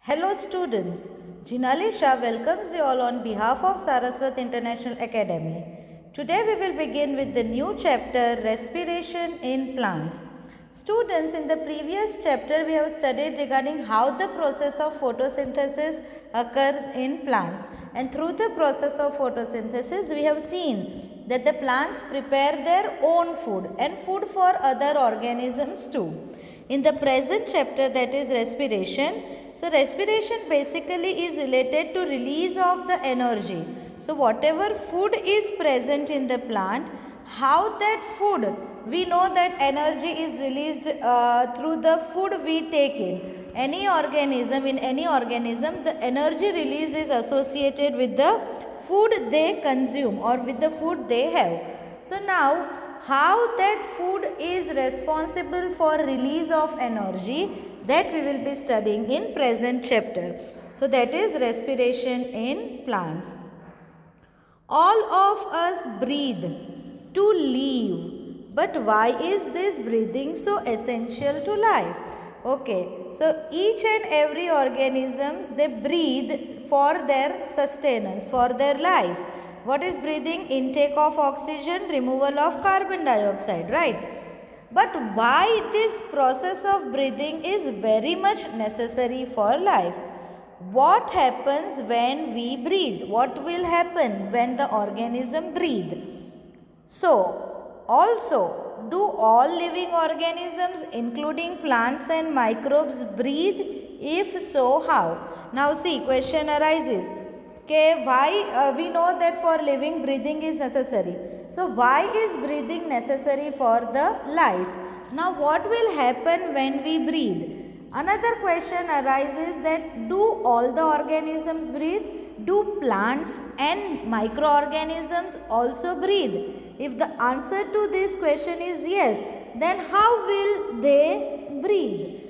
Hello students, Jinali Shah welcomes you all on behalf of Saraswat International Academy. Today we will begin with the new chapter Respiration in Plants. Students, in the previous chapter we have studied regarding how the process of photosynthesis occurs in plants, and through the process of photosynthesis we have seen that the plants prepare their own food and food for other organisms too. In the present chapter, that is respiration, so respiration basically is related to release of the energy. So whatever food is present in the plant, how that food, we know that energy is released through the food we take in. Any organism, the energy release is associated with the food they consume or with the food they have. So now, how that food is responsible for release of energy, that we will be studying in present chapter. So that is respiration in plants. All of us breathe to live, but why is this breathing so essential to life? Okay, so each and every organisms, they breathe for their sustenance, for their life. What is breathing? Intake of oxygen, removal of carbon dioxide, right? But why this process of breathing is very much necessary for life? What happens when we breathe? What will happen when the organism breathe? So, also, do all living organisms including plants and microbes breathe? If so, how? Now see, question arises. Okay, why we know that for living breathing is necessary. So why is breathing necessary for the life? Now what will happen when we breathe? Another question arises that do all the organisms breathe? Do plants and microorganisms also breathe? If the answer to this question is yes, then how will they breathe?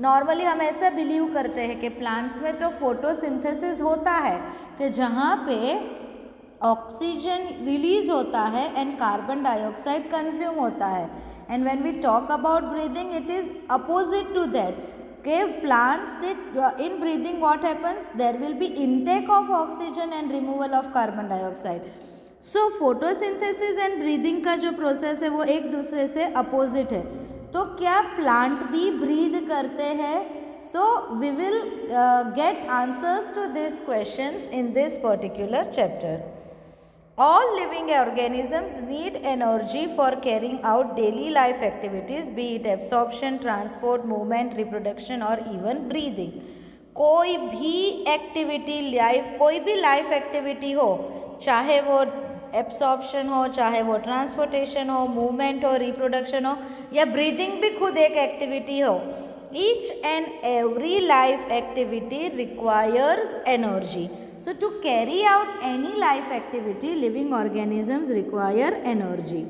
Normally हम ऐसा believe करते हैं कि plants में तो photosynthesis होता है कि जहाँ पे ऑक्सीजन रिलीज होता है एंड कार्बन डाइऑक्साइड कंज्यूम होता है. And when we talk about breathing, it is opposite to that. के plants they in breathing what happens, there will be intake of oxygen and removal of carbon dioxide. So photosynthesis and breathing का जो process है वो एक दूसरे से opposite है. तो क्या प्लांट भी ब्रीद करते हैं? So we will get answers to this questions in this particular chapter. All living organisms need energy for carrying out daily life activities, be it absorption, transport, movement, reproduction or even breathing. कोई भी activity life, कोई भी life activity हो, चाहे वो absorption हो, चाहे वो ट्रांसपोर्टेशन हो, मूवमेंट हो, रिप्रोडक्शन हो या ब्रीदिंग भी खुद एक एक्टिविटी हो, each and every life activity requires energy. So to carry out any life activity, living organisms require energy.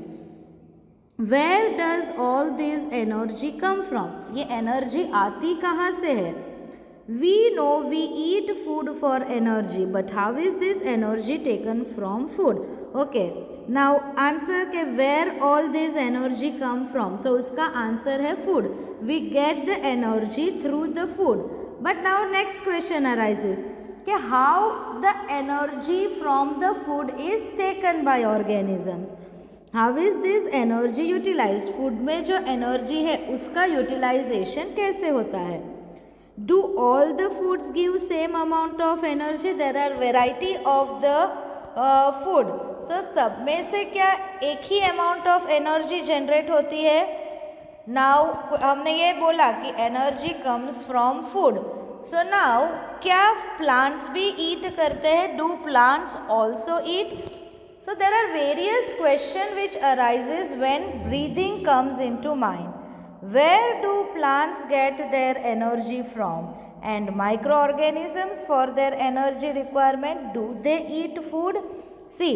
Where does all this energy come from? ये energy आती कहाँ से है? We know we eat food for energy, but how is this energy taken from food? Okay, now answer के where all this energy come from? So उसका answer है food. We get the energy through the food. But now next question arises. कि how the energy from the food is taken by organisms. How is this energy utilized? Food में जो energy है उसका utilization कैसे होता है? Do all the foods give same amount of energy? There are variety of the food. So सब में से क्या एक ही amount of energy generate होती है? Now हमने ये बोला कि energy comes from food. So now, क्या plants भी eat करते हैं? Do plants also eat? So there are various questions which arises when breathing comes into mind. Where do plants get their energy from? And microorganisms for their energy requirement, do they eat food? See,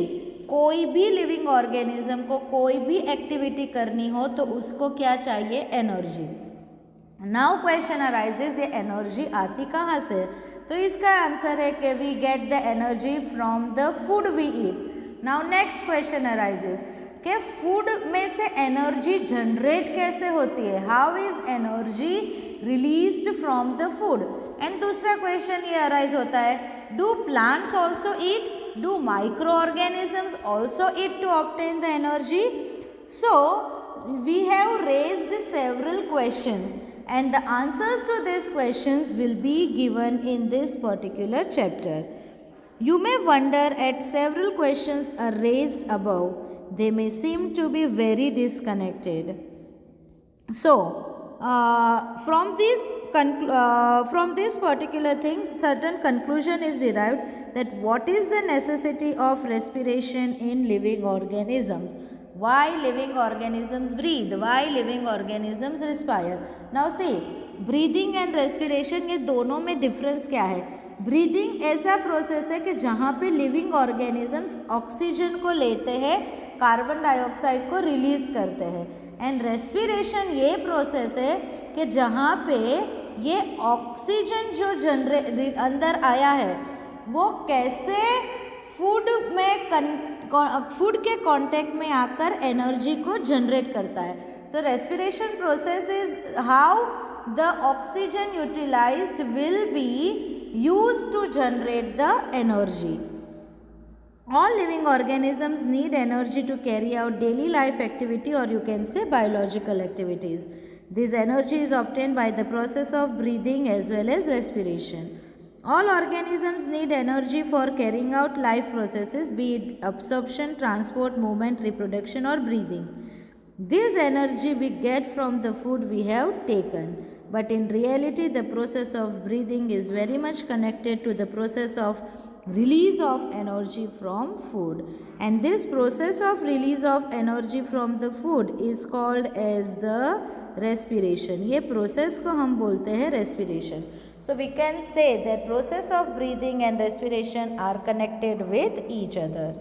कोई भी living organism को कोई भी activity करनी हो तो उसको क्या चाहिए? एनर्जी. नाउ क्वेश्चन अराइजेज, ये एनर्जी आती कहाँ से? तो इसका आंसर है कि we get the energy from the food we eat. Now next question arises कि फूड में से एनर्जी जनरेट कैसे होती है? How is energy released from the food. And दूसरा क्वेश्चन ये अराइज होता है, do plants also eat? Do microorganisms also eat to obtain the energy? So we have raised several questions and the answers to these questions will be given in this particular chapter. You may wonder at several questions are raised above. They may seem to be very disconnected. So, from these particular things, certain conclusion is derived that what is the necessity of respiration in living organisms? Why living organisms breathe? Why living organisms respire? Now see, breathing and respiration ये दोनों में difference क्या है? Breathing ऐसा process है कि जहाँ पे लिविंग ऑर्गेनिजम्स ऑक्सीजन को लेते हैं, कार्बन डाइऑक्साइड को रिलीज करते हैं. एंड रेस्पिरेशन ये प्रोसेस है कि जहाँ पे ये ऑक्सीजन जो अंदर आया है वो कैसे फूड के कांटेक्ट में आकर एनर्जी को जनरेट करता है. So respiration process is how the oxygen utilized will be used to generate the energy. All living organisms need energy to carry out daily life activity, or you can say biological activities. This energy is obtained by the process of breathing as well as respiration. All organisms need energy for carrying out life processes, be it absorption, transport, movement, reproduction or breathing. This energy we get from the food we have taken. But in reality, the process of breathing is very much connected to the process of release of energy from food. And this process of release of energy from the food is called as the respiration. ये process को हम बोलते हैं respiration. So we can say that process of breathing and respiration are connected with each other.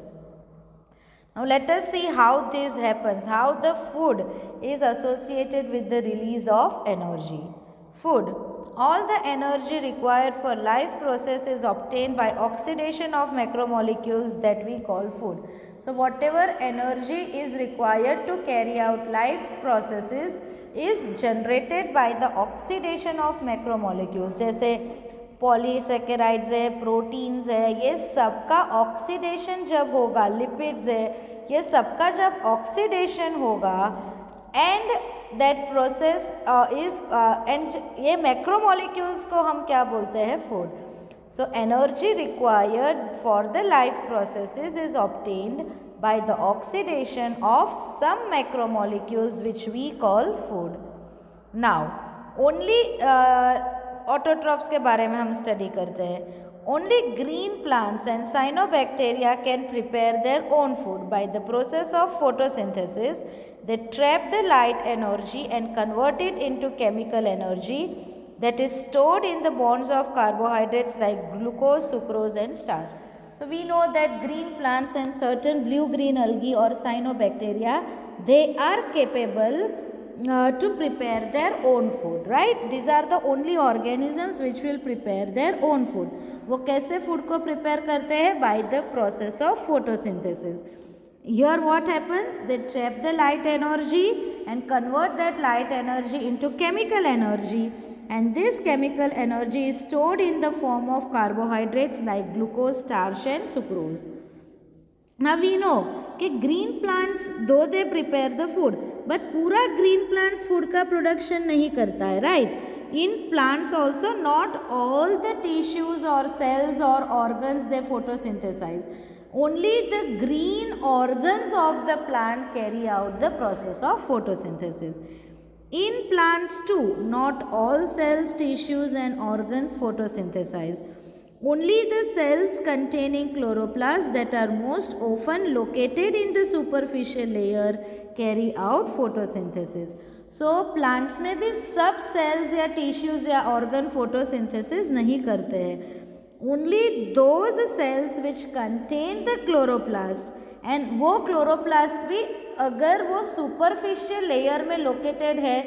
Now let us see how this happens, how the food is associated with the release of energy. Food. All the energy required for life process is obtained by oxidation of macromolecules that we call food. So whatever energy is required to carry out life processes is generated by the oxidation of macromolecules. जैसे polysaccharides है, proteins है, ये सबका oxidation जब होगा, lipids है, ये सबका जब ऑक्सीडेशन होगा एंड दैट प्रोसेस एंड ये मैक्रोमोलिक्यूल्स को हम क्या बोलते हैं? Food. So energy required for the life processes is obtained by the oxidation of some macromolecules which we call food. Now only autotrophs के बारे में हम स्टडी करते हैं. Only green plants and cyanobacteria can prepare their own food. By the process of photosynthesis, they trap the light energy and convert it into chemical energy that is stored in the bonds of carbohydrates like glucose, sucrose and starch. So we know that green plants and certain blue-green algae or cyanobacteria, they are capable to prepare their own food, right? These are the only organisms which will prepare their own food. वो कैसे food को prepare करते हैं? By the process of photosynthesis. Here what happens? They trap the light energy and convert that light energy into chemical energy, and this chemical energy is stored in the form of carbohydrates like glucose, starch and sucrose. Now we know कि green plants though they prepare the food, but पूरा green plants food का production नहीं करता है, right? In plants also not all the tissues or cells or organs they photosynthesize. Only the green organs of the plant carry out the process of photosynthesis. In plants too, not all cells, tissues and organs photosynthesize. Only the cells containing chloroplasts that are most often located in the superficial layer carry out photosynthesis. So plants में भी सब cells या tissues या organ photosynthesis नहीं करते हैं. Only those cells which contain the chloroplast, and वो chloroplast भी अगर वो superficial layer में located है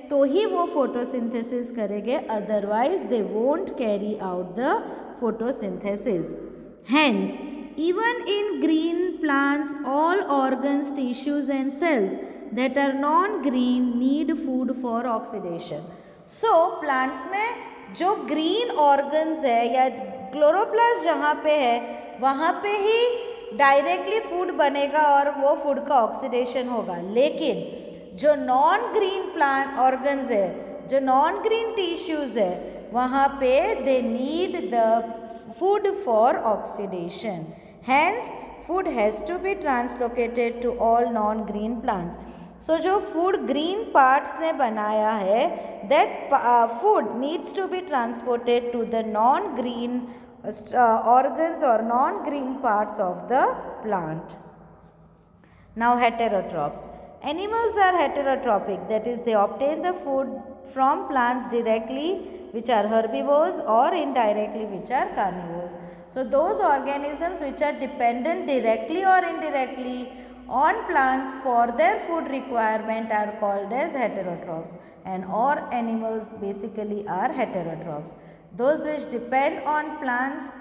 तो ही वो photosynthesis करेंगे, otherwise they won't carry out the photosynthesis. Hence, even in green plants, all organs, tissues and cells that are non-green need food for oxidation. So plants में जो ग्रीन ऑर्गन्स है या chloroplast जहाँ पे है वहाँ पे ही डायरेक्टली फूड बनेगा और वो फूड का ऑक्सीडेशन होगा, लेकिन जो नॉन ग्रीन प्लांट ऑर्गन्स है, जो नॉन ग्रीन टिश्यूज़ है, वहाँ पे they need the food for oxidation, hence food has to be translocated to all non-green plants. So जो food green parts ने बनाया है, that food needs to be transported to the non-green organs or non-green parts of the plant. Now heterotrophs. Animals are heterotrophic, that is they obtain the food from plants directly, which are herbivores, or indirectly, which are carnivores. So those organisms which are dependent directly or indirectly on plants for their food requirement are called as heterotrophs, and all animals basically are heterotrophs. Those which depend on plants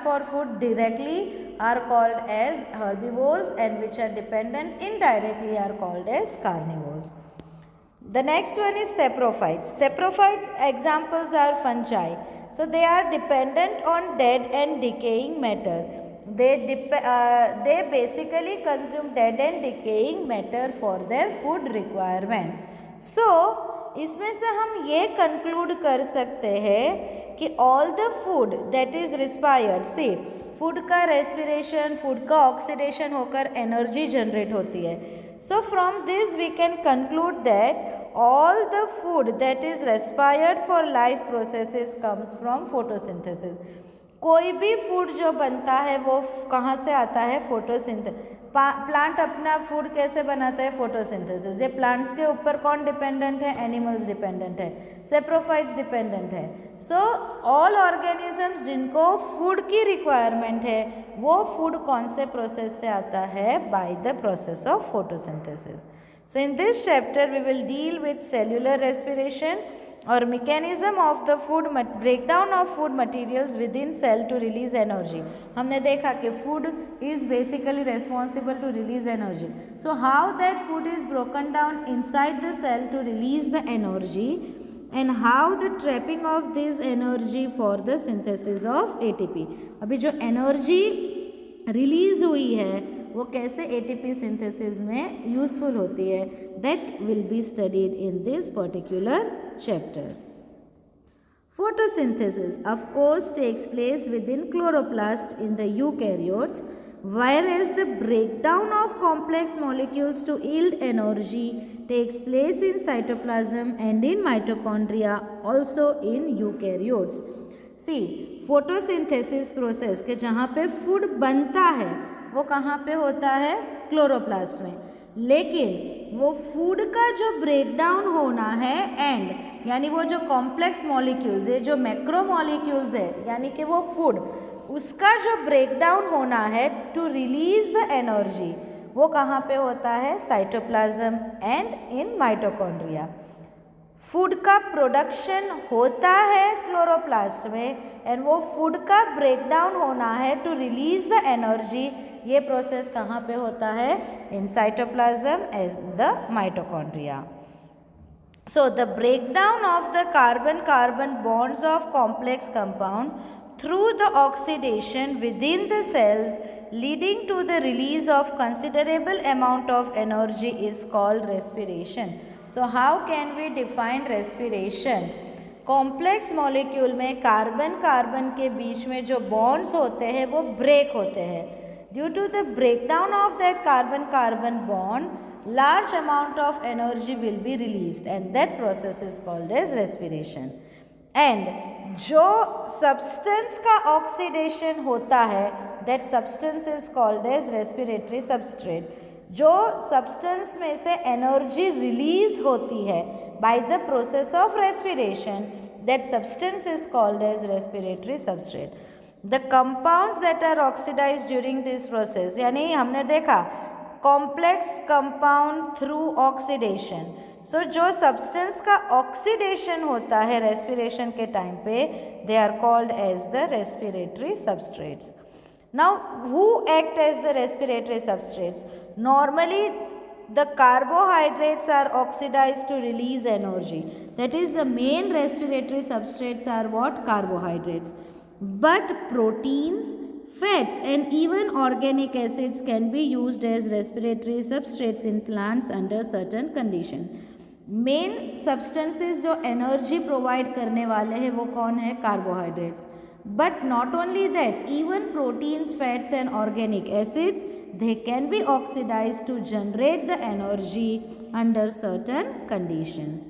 for food directly are called as herbivores, and which are dependent indirectly are called as carnivores. The next one is saprophytes. Saprophytes examples are fungi. So they are dependent on dead and decaying matter. They basically consume dead and decaying matter for their food requirement. So इसमें से हम ये conclude कर सकते हैं कि all the food that is respired, see food का respiration, food का ऑक्सीडेशन होकर एनर्जी जनरेट होती है. So from this we can conclude that all the food that is respired for life processes comes from photosynthesis. कोई भी food जो बनता है वो कहाँ से आता है? फोटोसिंथेसिस. प्लांट अपना फूड कैसे बनाता है? फोटोसिंथेसिस. ये प्लांट्स के ऊपर कौन डिपेंडेंट है? एनिमल्स डिपेंडेंट है, सेप्रोफाइट्स डिपेंडेंट है. सो ऑल ऑर्गेनिजम्स जिनको फूड की रिक्वायरमेंट है वो फूड कौन से प्रोसेस से आता है? By the process of photosynthesis. So in this chapter we will deal with cellular respiration और mechanism of the food breakdown of food materials within cell to release energy. हमने देखा कि food is basically responsible to release energy. So how that food is broken down inside the cell to release the energy, and how the trapping of this energy for the synthesis of ATP. अभी जो energy release हुई है वो कैसे ATP synthesis में useful होती है, that will be studied in this particular chapter. Photosynthesis of course takes place within chloroplast in the eukaryotes, whereas the breakdown of complex molecules to yield energy takes place in cytoplasm and in mitochondria, also in eukaryotes. See, photosynthesis process के जहाँ पे food बनता है वो कहाँ पे होता है? क्लोरोप्लास्ट में. लेकिन वो फूड का जो ब्रेकडाउन होना है एंड यानी वो जो कॉम्प्लेक्स मॉलिक्यूल्स है, जो मैक्रो मॉलिक्यूल्स है, यानी कि वो फूड उसका जो ब्रेकडाउन होना है टू रिलीज द एनर्जी, वो कहाँ पे होता है? Cytoplasm and in mitochondria. Food का प्रोडक्शन होता है क्लोरोप्लास्ट में एंड वो फूड का ब्रेकडाउन होना है टू रिलीज द एनर्जी. ये प्रोसेस कहाँ पे होता है? In cytoplasm and the mitochondria. So the breakdown of the carbon-carbon bonds of complex compound through the oxidation within the cells leading to the release of considerable amount of energy is called respiration. So how can we define respiration? Complex molecule में carbon carbon के बीच में जो bonds होते हैं वो break होते हैं. Due to the breakdown of that carbon carbon bond large amount of energy will be released and that process is called as respiration. And जो substance का oxidation होता है that substance is called as respiratory substrate. जो substance में से energy release होती है by the process of respiration, that substance is called as respiratory substrate. The compounds that are oxidized during this process, यानी हमने देखा कॉम्प्लेक्स कंपाउंड थ्रू ऑक्सीडेशन. सो जो substance का ऑक्सीडेशन होता है रेस्पिरेशन के टाइम पे, they are called as the respiratory substrates. Now who act as the respiratory substrates? Normally the carbohydrates are oxidized to release energy. That is, the main respiratory substrates are what? Carbohydrates. But proteins, fats and even organic acids can be used as respiratory substrates in plants under certain condition. Main substances जो energy provide करने वाले हैं वो कौन है? Carbohydrates. But not only that, even proteins, fats and organic acids, they can be oxidized to generate the energy under certain conditions.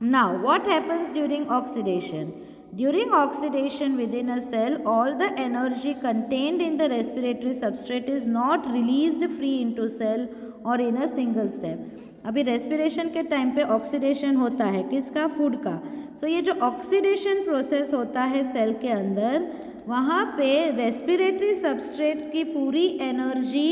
Now, what happens during oxidation? During oxidation within a cell, all the energy contained in the respiratory substrate is not released free into cell or in a single step. अभी respiration के time पे oxidation होता है किसका? Food का. सो ये जो oxidation process होता है सेल के अंदर, वहाँ पे रेस्पिरेटरी सबस्ट्रेट की पूरी एनर्जी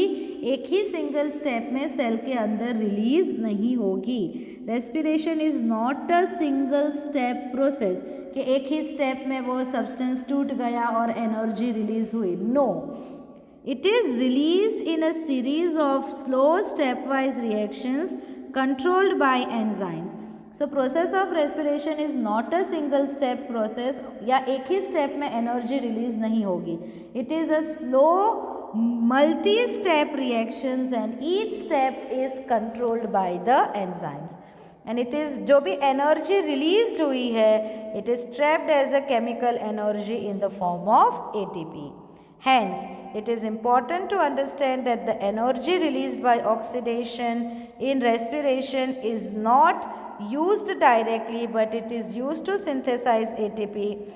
एक ही सिंगल स्टेप में सेल के अंदर रिलीज नहीं होगी. Respiration is not a single step process कि एक ही स्टेप में वो सब्सटेंस टूट गया और एनर्जी रिलीज हुई. No, it is released in a series of slow stepwise reactions controlled by enzymes. So process of respiration is not a single step process, या एक ही स्टेप में एनर्जी रिलीज नहीं होगी. It is a slow multi-step reactions and each step is controlled by the enzymes. And it is जो भी energy release हुई है, it is trapped as a chemical energy in the form of ATP. Hence, it is important to understand that the energy released by oxidation in respiration is not used directly, but it is used to synthesize ATP,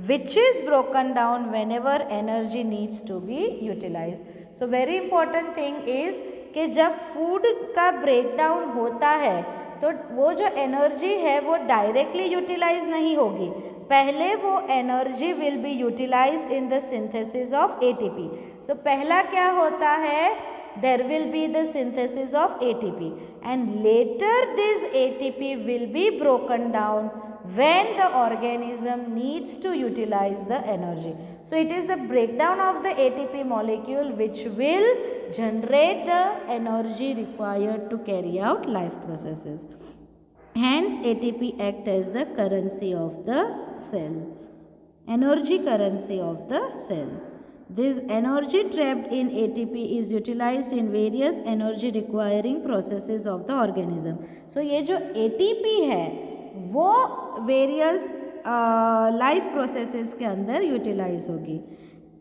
which is broken down whenever energy needs to be utilized. So, very important thing is कि जब food का breakdown होता है तो वो जो energy है वो डायरेक्टली यूटिलाइज नहीं होगी. पहले वो energy will be utilized in the synthesis of ATP. So पहला क्या होता है? There will be the synthesis of ATP and later this ATP will be broken down when the organism needs to utilize the energy. So it is the breakdown of the ATP molecule which will generate the energy required to carry out life processes. Hence ATP act as the currency of the cell, energy currency of the cell. This energy trapped in ATP is utilized in various energy requiring processes of the organism. So ये जो ATP है वो various life processes के अंदर utilise होगी.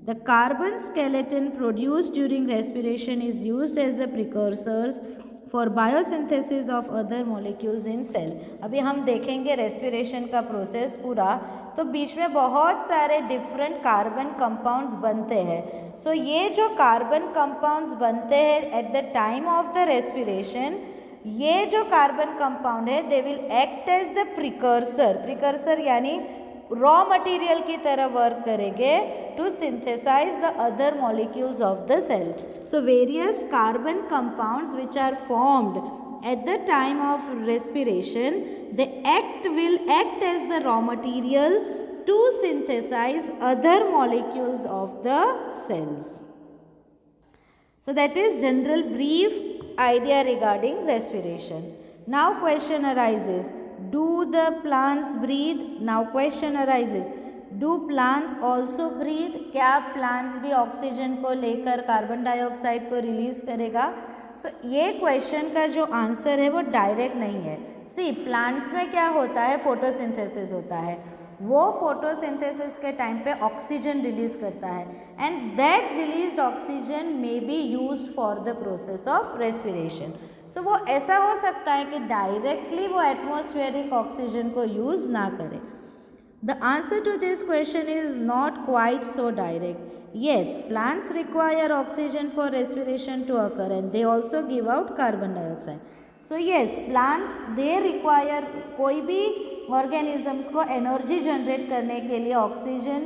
The carbon skeleton produced during respiration is used as a precursors for biosynthesis of other molecules in cell. अभी हम देखेंगे रेस्पिरेशन का प्रोसेस पूरा, तो बीच में बहुत सारे डिफरेंट कार्बन कंपाउंड्स बनते हैं. सो ये जो कार्बन कंपाउंड्स बनते हैं at the time of the respiration, ये जो कार्बन कंपाउंड है they will act as the precursor. Precursor यानी रॉ मटेरियल की तरह वर्क करेंगे to synthesise the other molecules of the cell. So various carbon compounds which are formed at the time of respiration, they will act as the raw material to synthesise other molecules of the cell. So that is general brief idea regarding respiration. Now question arises, do the plants breathe? Now question arises, do plants also breathe? क्या plants भी oxygen को लेकर carbon dioxide को release करेगा? So ये question का जो answer है वो डायरेक्ट नहीं है. सी प्लांट्स में क्या होता है? फोटोसिंथेसिस होता है. वो फोटोसिंथेसिस के टाइम पे ऑक्सीजन रिलीज करता है and that released oxygen may be used for the process of respiration. So वो ऐसा हो सकता है कि डायरेक्टली वो एटमॉस्फेरिक ऑक्सीजन को यूज़ ना करें. The answer to this question is not quite so direct. Yes, plants require oxygen for respiration to occur and they also give out carbon dioxide. So yes, plants they require, कोई भी organisms को energy generate करने के लिए oxygen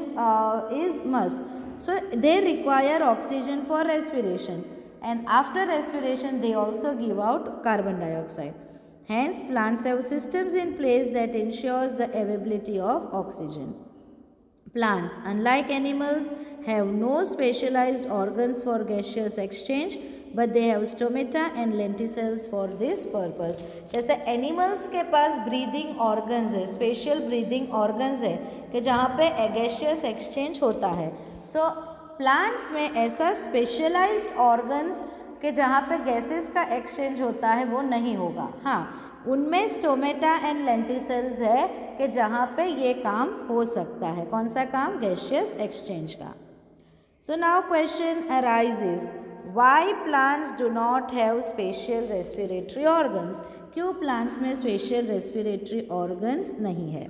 is must. So they require oxygen for respiration and after respiration they also give out carbon dioxide. Hence plants have systems in place that ensures the availability of oxygen. Plants, unlike animals, have no specialized organs for gaseous exchange, but they have stomata and lenticels for this purpose. जैसे animals के पास breathing organs है, special breathing organs है कि जहाँ पे gaseous exchange होता है. So plants में ऐसा specialized organs कि जहाँ पे गैसेस का एक्सचेंज होता है वो नहीं होगा. हाँ, उनमें स्टोमेटा एंड लेंटिसेल्स है कि जहाँ पे ये काम हो सकता है. कौन सा काम? गैसियस एक्सचेंज का. So now question arises, why plants do not have special respiratory organs? क्यों प्लांट्स में स्पेशल रेस्पिरेटरी ऑर्गन्स नहीं है?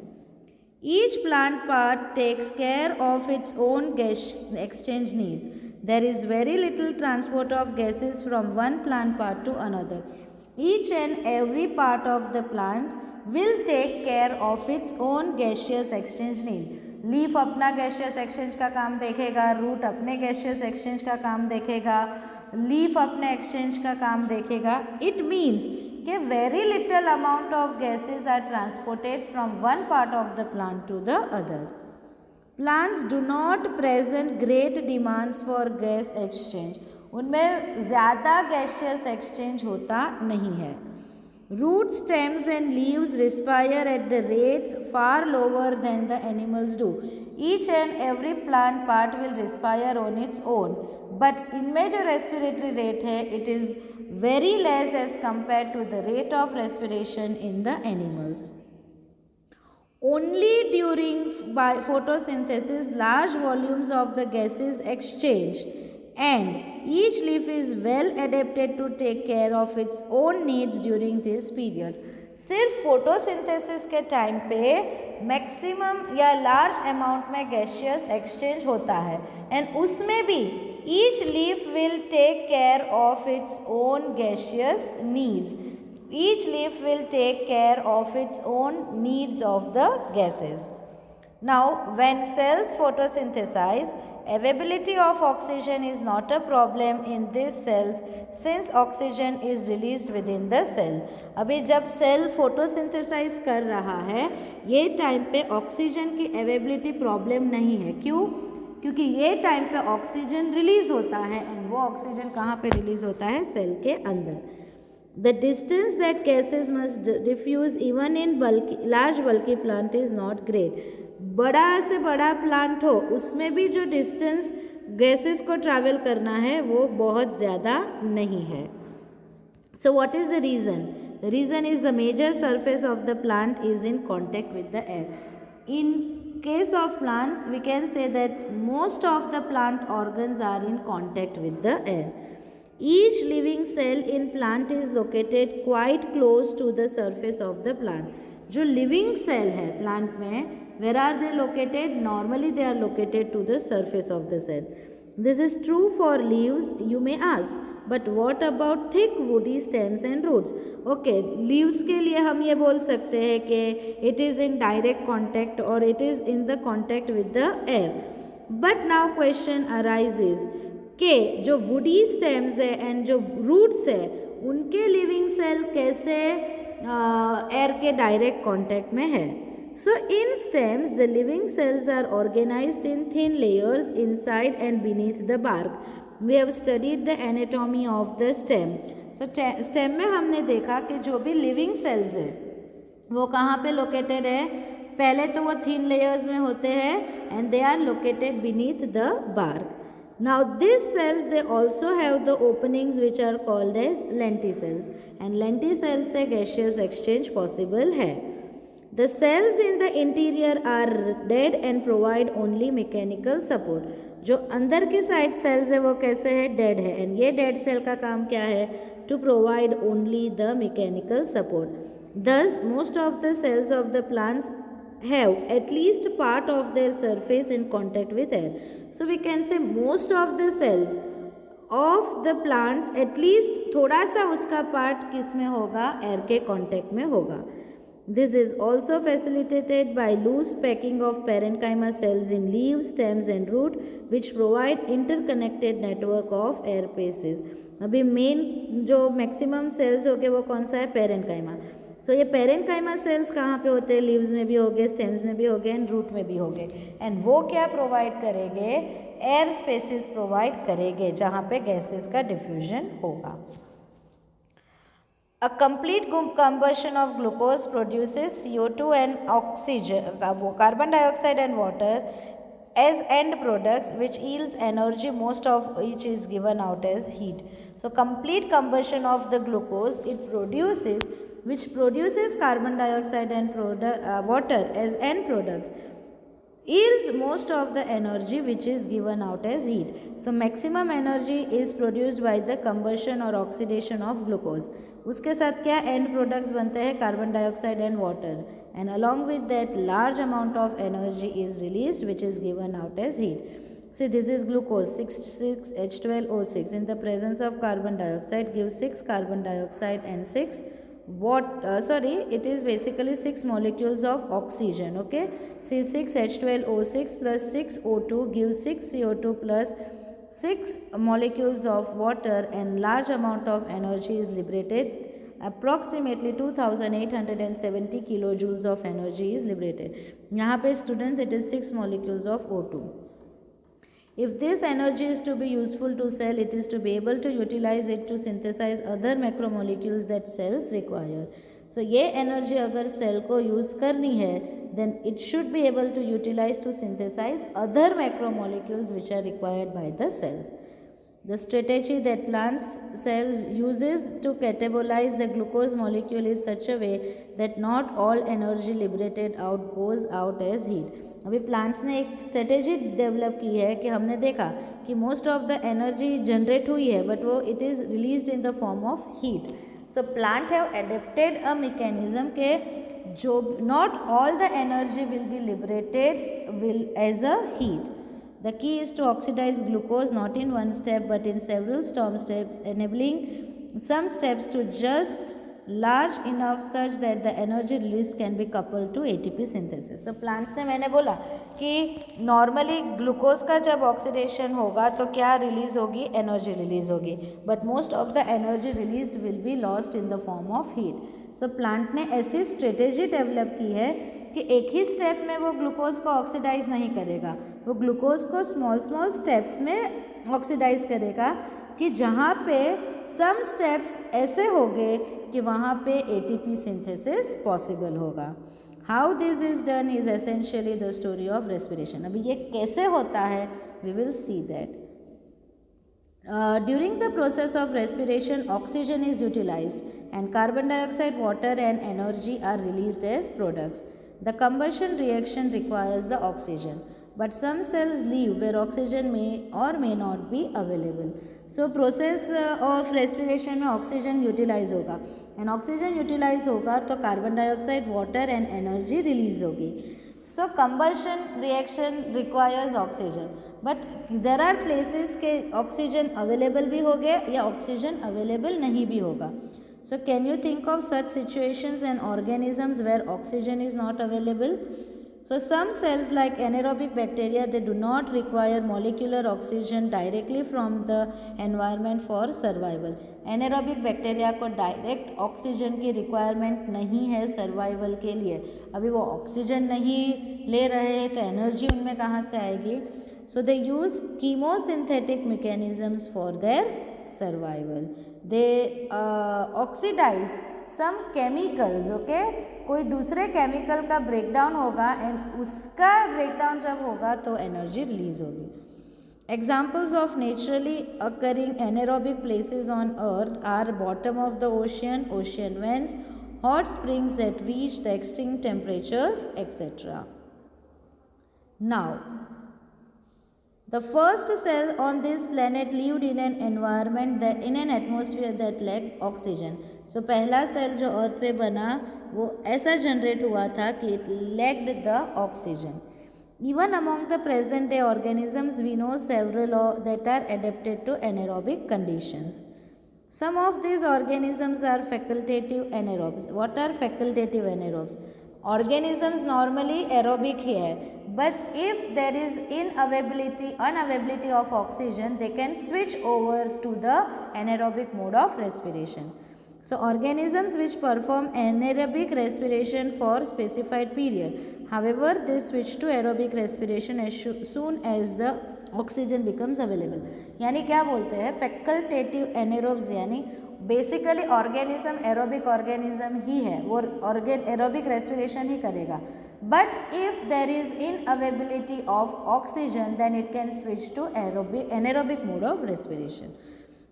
Each plant part takes care of its own gas exchange needs. There is very little transport of gases from one plant part to another. Each and every part of the plant will take care of its own gaseous exchange need. Leaf अपना gaseous exchange का काम देखेगा, root अपने gaseous exchange का काम देखेगा, leaf अपने exchange का काम देखेगा. इट मीन्स कि very little amount of gases are transported from one part of the plant to the other. Plants do not present great demands for gas exchange. उनमें ज़्यादा गैसियस एक्सचेंज होता नहीं है. Roots, stems and leaves respire at the rates far lower than the animals do. Each and every plant part will respire on its own, but इनमें जो respiratory rate है, it is very less as compared to the rate of respiration in the animals. Only during photosynthesis large volumes of the gases exchanged, and each leaf is well adapted to take care of its own needs during this period. सिर्फ photosynthesis के time पे maximum या large amount में gaseous exchange होता है, and उसमें भी each leaf will take care of its own gaseous needs. Each leaf will take care of its own needs of the gases. Now when cells photosynthesize, availability of oxygen is not a problem in these cells since oxygen is released within the cell. अभी जब cell photosynthesise कर रहा है, ये time पे oxygen की availability problem नहीं है. क्यों? क्योंकि ये टाइम पे ऑक्सीजन रिलीज होता है, एंड वो ऑक्सीजन कहाँ पे रिलीज होता है? सेल के अंदर. The distance that gases must diffuse even in large bulky plant is not great. बड़ा से बड़ा प्लांट हो, उसमें भी जो डिस्टेंस गैसेस को ट्रैवल करना है वो बहुत ज़्यादा नहीं है. So what is the reason? The reason is the major surface of the plant is in contact with the air. In case of plants we can say that most of the plant organs are in contact with the air. Each living cell in plant is located quite close to the surface of the plant. जो living cell है plant में, where are they located? Normally they are located to the surface of the cell. This is true for leaves, you may ask, but what about thick woody stems and roots? Okay, leaves के लिए हम ये बोल सकते हैं कि it is in direct contact or it is in the contact with the air. But now question arises कि जो woody stems है and जो roots है, उनके living cell कैसे एयर के डायरेक्ट कॉन्टैक्ट में है? So in stems, the living cells are organized in thin layers inside and beneath the bark. We have studied the anatomy of the stem. So stem में हमने देखा कि जो भी living cells है वो कहाँ पे located है? पहले तो वो thin layers में होते हैं and they are located beneath the bark. Now these cells they also have the openings which are called as lenticels, and lenticels से gaseous exchange possible है. The cells in the interior are dead and provide only mechanical support. जो अंदर की side sales है वो कैसे है? Dead है, एंड ये डेड सेल का काम क्या है? To provide only the mechanical support. Thus most of the cells of the plants have at least part of their surface in contact with air. So we can say most of the cells of the plant at least थोड़ा सा उसका part किस में होगा? Air के contact में होगा. This is also facilitated by loose packing of parenchyma cells in leaves, stems and root which provide interconnected network of air passages. अभी मेन जो मैक्सिमम सेल्स हो गए वो कौन सा है? पेरेनकाइमा. सो ये पेरेन्काइमा सेल्स कहाँ पे होते हैं? लीव्स में भी होंगे, स्टेम्स में भी होंगे एंड रूट में भी होंगे। एंड वो क्या प्रोवाइड करेंगे? एयर स्पेसिस प्रोवाइड करेंगे जहाँ पे गैसेस का डिफ्यूजन होगा। A complete combustion of glucose produces CO2 and oxygen, carbon dioxide and water as end products, which yields energy, most of which is given out as heat. So complete combustion of the glucose, which produces carbon dioxide and water as end products, yields most of the energy which is given out as heat. So maximum energy is produced by the combustion or oxidation of glucose. उसके साथ क्या end products बनते हैं? Carbon dioxide and water, and along with that large amount of energy is released which is given out as heat. See, this is glucose 6H12O6 in the presence of carbon dioxide gives 6 carbon dioxide and 6 it is basically 6 molecules of oxygen. Okay, C6H12O6 plus 6O2 gives 6 CO2 plus 6 molecules of water, and large amount of energy is liberated. Approximately 2870 kilojoules of energy is liberated. यहाँ पे students it is 6 molecules of O2. If this energy is to be useful to cell, it is to be able to utilize it to synthesize other macromolecules that cells require. So ये energy अगर cell को use करनी है, then it should be able to utilize to synthesize other macromolecules which are required by the cells. The strategy that plant cells uses to catabolize the glucose molecule is such a way that not all energy liberated out goes out as heat. अभी plants ने एक strategy develop की है कि हमने देखा कि most of the energy generate हुई है बट वो it is released in the form of heat. So plant have adapted a mechanism के जो not all the energy will be liberated will as a heat. The key is to oxidize glucose not in one step but in several storm steps, enabling some steps to just large enough such that the energy released can be coupled to ATP synthesis. तो plants ने मैंने बोला कि normally glucose का जब oxidation होगा तो क्या रिलीज होगी? एनर्जी रिलीज होगी, but most of the energy release will be lost in the form of heat. So plant ने ऐसी स्ट्रेटेजी डेवलप की है कि एक ही स्टेप में वो ग्लूकोज को ऑक्सीडाइज नहीं करेगा, वो ग्लूकोज को स्मॉल स्मॉल स्टेप्स में ऑक्सीडाइज करेगा कि जहाँ पे सम स्टेप्स ऐसे होंगे कि वहाँ पे एटीपी सिंथेसिस पॉसिबल होगा. How this is done is essentially the story of respiration. अभी ये कैसे होता है we will see that. During the process of respiration, oxygen is utilized and carbon dioxide, water and energy are released as products. The combustion reaction requires the oxygen, but some cells live where oxygen may or may not be available. So process of respiration में oxygen utilize होगा, and oxygen utilize होगा तो carbon dioxide, water and energy release होगी. So combustion reaction requires oxygen, but there are places के oxygen available भी होगे या oxygen available नहीं भी होगा. So can you think of such situations and organisms where oxygen is not available? So some cells like anaerobic bacteria, they do not require molecular oxygen directly from the environment for survival. Anaerobic bacteria को direct oxygen की requirement नहीं है survival के लिए. अभी वो oxygen नहीं ले रहे हैं तो energy उनमें कहाँ से आएगी? So they use chemosynthetic mechanisms for their survival. They oxidize some chemicals. Okay, कोई दूसरे केमिकल का ब्रेकडाउन होगा एंड उसका ब्रेकडाउन जब होगा तो एनर्जी रिलीज होगी. Examples of naturally occurring anaerobic places on earth are bottom of the ocean, ocean vents, hot springs that reach the extreme temperatures, etc. Now, the first cell on this planet lived in an environment that in an atmosphere that lacked oxygen. So पहला cell जो अर्थ पे बना वो ऐसा generate हुआ था कि it lacked the oxygen. Even among the present day organisms, we know several that are adapted to anaerobic conditions. Some of these organisms are facultative anaerobes. What are facultative anaerobes? Organisms normally aerobic ही है, but if there is unavailability of oxygen, they can switch over to the anaerobic mode of respiration. So organisms which perform anaerobic respiration for specified period. However, they switch to aerobic respiration as soon as the oxygen becomes available. यानी क्या बोलते हैं, facultative anaerobes यानी basically organism aerobic organism ही है, वो aerobic respiration ही करेगा. But if there is in availability of oxygen then it can switch to anaerobic mode of respiration.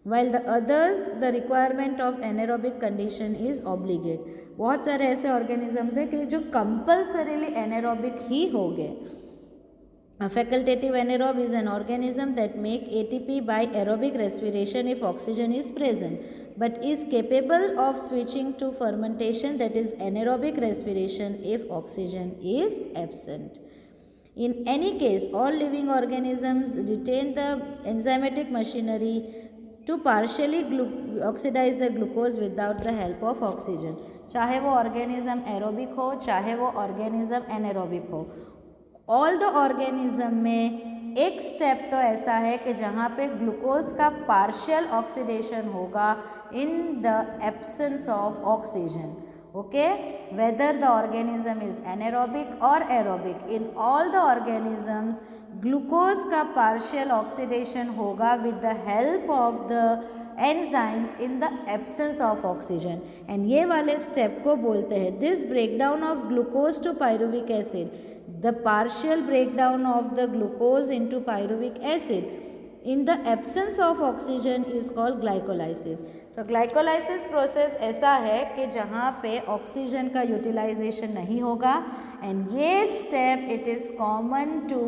while the others the requirement of anaerobic condition is obligate. बहुत सारे ऐसे organisms हैं कि जो कंपल्सरीली एनारोबिक ही हो गए. A facultative anaerobe is an organism that make ATP by aerobic respiration if oxygen is present, but is capable of switching to fermentation, that is anaerobic respiration, if oxygen is absent. In any case, all living organisms retain the enzymatic machinery to partially oxidize the glucose without the help of oxygen. चाहे वो organism aerobic हो चाहे वो organism anaerobic हो, all the organism में एक step तो ऐसा है कि जहाँ पे ग्लूकोज का पार्शियल ऑक्सीडेशन होगा in the absence of oxygen. Okay, whether the organism is anaerobic और aerobic, in all the organisms glucose का पार्शियल ऑक्सीडेशन होगा with the help of the enzymes in the absence of oxygen. And ये वाले step को बोलते हैं this breakdown of glucose to pyruvic acid. The partial breakdown of the glucose into pyruvic acid in the absence of oxygen is called glycolysis. So glycolysis process ऐसा है कि जहाँ पे ऑक्सीजन का यूटिलाइजेशन नहीं होगा, and ये step it is common to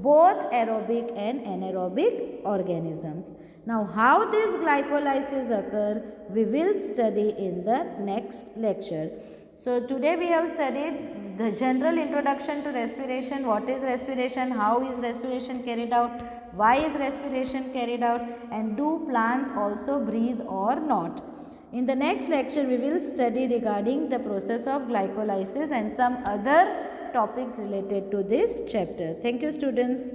both aerobic and anaerobic organisms. Now how this glycolysis occur we will study in the next lecture. So today we have studied the general introduction to respiration. What is respiration? How is respiration carried out? Why is respiration carried out? And do plants also breathe or not? In the next lecture we will study regarding the process of glycolysis and some other topics related to this chapter. Thank you students.